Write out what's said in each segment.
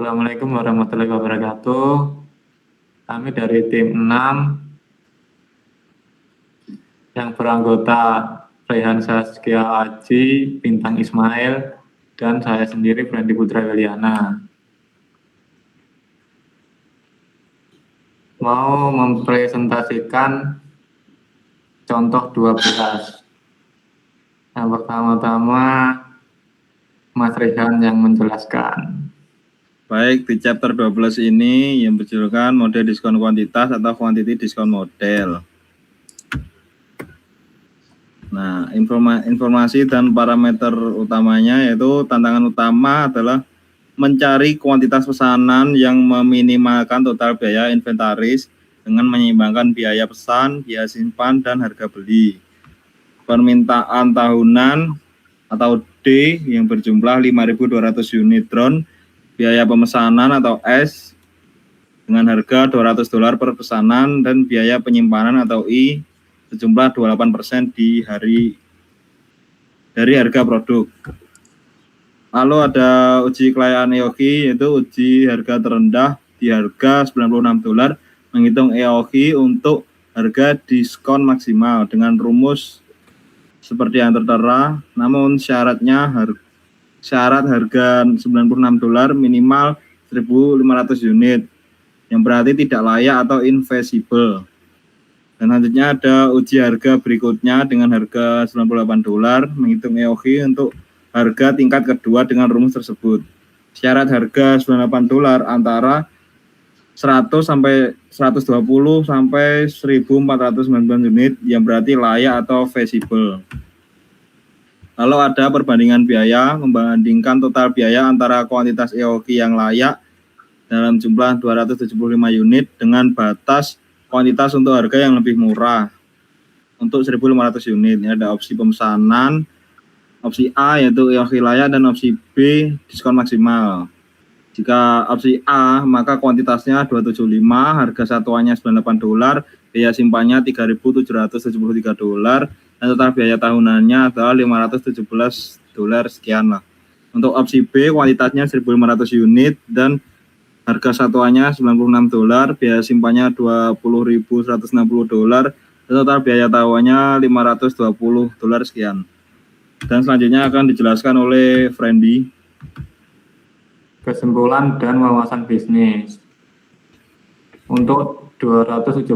Assalamualaikum warahmatullahi wabarakatuh. Kami dari tim 6 yang beranggota Rehan Saskia Aji, Bintang Ismail, dan saya sendiri Fendi Putra Wiliana. Mau mempresentasikan contoh 12. Yang pertama-tama Mas Rehan yang menjelaskan. Baik, di chapter 12 ini yang berjudulkan model diskon kuantitas atau quantity diskon model. Nah, informasi dan parameter utamanya yaitu tantangan utama adalah mencari kuantitas pesanan yang meminimalkan total biaya inventaris dengan menyeimbangkan biaya pesan, biaya simpan, dan harga beli. Permintaan tahunan atau D yang berjumlah 5.200 unit drone, biaya pemesanan atau S dengan harga $200 per pesanan, dan biaya penyimpanan atau I sejumlah 28% dari harga produk. Lalu ada uji kelayakan EOKI, yaitu uji harga terendah di harga $96, menghitung EOKI untuk harga diskon maksimal dengan rumus seperti yang tertera, namun syarat harga $96 minimal 1.500 unit, yang berarti tidak layak atau invisible. Dan selanjutnya ada uji harga berikutnya dengan harga $98, menghitung EOKI untuk harga tingkat kedua dengan rumus tersebut. Syarat harga $98 antara 100 sampai 120 sampai 1.499 unit, yang berarti layak atau feasible. Lalu ada perbandingan biaya, membandingkan total biaya antara kuantitas EOKI yang layak dalam jumlah 275 unit dengan batas kuantitas untuk harga yang lebih murah untuk 1.500 unit. Ini ada opsi pemesanan, opsi A yaitu EOKI layak, dan opsi B diskon maksimal. Jika opsi A, maka kuantitasnya 275, harga satuannya $98, biaya simpannya $3.773, dan total biaya tahunannya adalah $517 sekian lah. Untuk opsi B, kuantitasnya 1.500 unit dan harga satuannya $96, biaya simpannya $20.160, dan total biaya tahunannya $520 sekian. Dan selanjutnya akan dijelaskan oleh Fendi. Kesimpulan dan wawasan bisnis. Untuk 275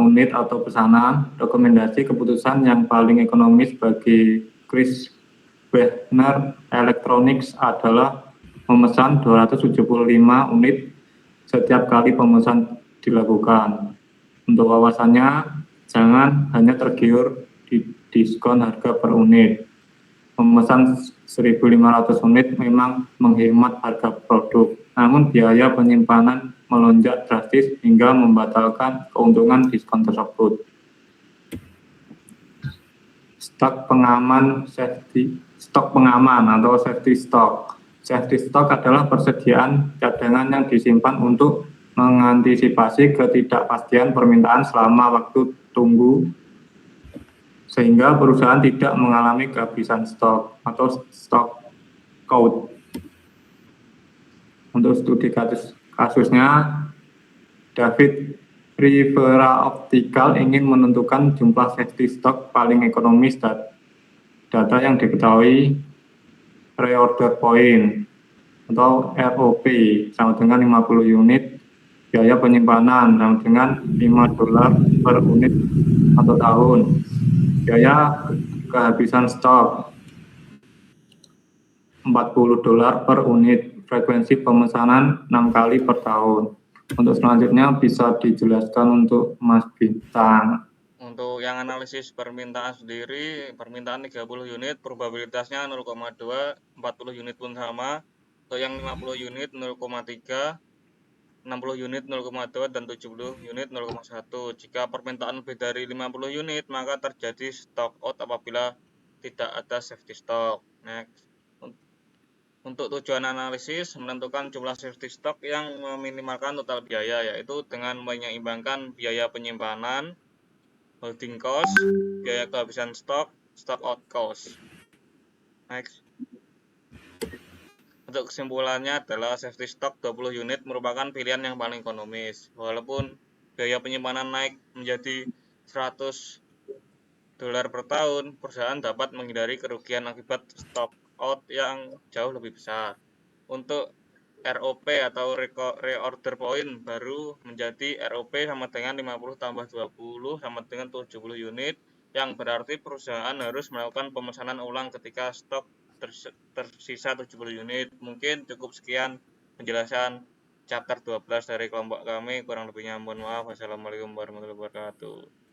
unit atau pesanan, rekomendasi keputusan yang paling ekonomis bagi Chris Wagner Electronics adalah memesan 275 unit setiap kali pemesan dilakukan. Untuk wawasannya, jangan hanya tergiur di diskon harga per unit. Memesan 1.500 unit memang menghemat harga produk, namun biaya penyimpanan melonjak drastis hingga membatalkan keuntungan diskon tersebut. Stok pengaman atau safety stock. Safety stock adalah persediaan cadangan yang disimpan untuk mengantisipasi ketidakpastian permintaan selama waktu tunggu, sehingga perusahaan tidak mengalami kehabisan stok atau stok out. Untuk studi kasusnya, David Rivera Optical ingin menentukan jumlah safety stock paling ekonomis. Data yang diketahui reorder point atau ROP sama dengan 50 unit, biaya penyimpanan sama dengan $5 per unit atau tahun, biaya kehabisan stok $40 per unit, frekuensi pemesanan 6 kali per tahun. Untuk selanjutnya bisa dijelaskan untuk Mas Bintang. Untuk yang analisis permintaan sendiri, permintaan 30 unit, probabilitasnya 0,2, 40 unit pun sama. Untuk yang 50 unit 0,3, 60 unit 0,2, dan 70 unit 0,1. Jika permintaan lebih dari 50 unit, maka terjadi stock out apabila tidak ada safety stock. Next. Untuk tujuan analisis, menentukan jumlah safety stock yang meminimalkan total biaya, yaitu dengan menyeimbangkan biaya penyimpanan, holding cost, biaya kehabisan stok, stock out cost. Next. Untuk kesimpulannya adalah safety stock 20 unit merupakan pilihan yang paling ekonomis. Walaupun biaya penyimpanan naik menjadi $100 per tahun, perusahaan dapat menghindari kerugian akibat stock out yang jauh lebih besar. Untuk ROP atau reorder point baru menjadi ROP sama dengan 50 tambah 20 sama dengan 70 unit, yang berarti perusahaan harus melakukan pemesanan ulang ketika stok tersisa 70 unit. Mungkin cukup sekian penjelasan chapter 12 dari kelompok kami, kurang lebihnya mohon maaf. Wassalamualaikum warahmatullahi wabarakatuh.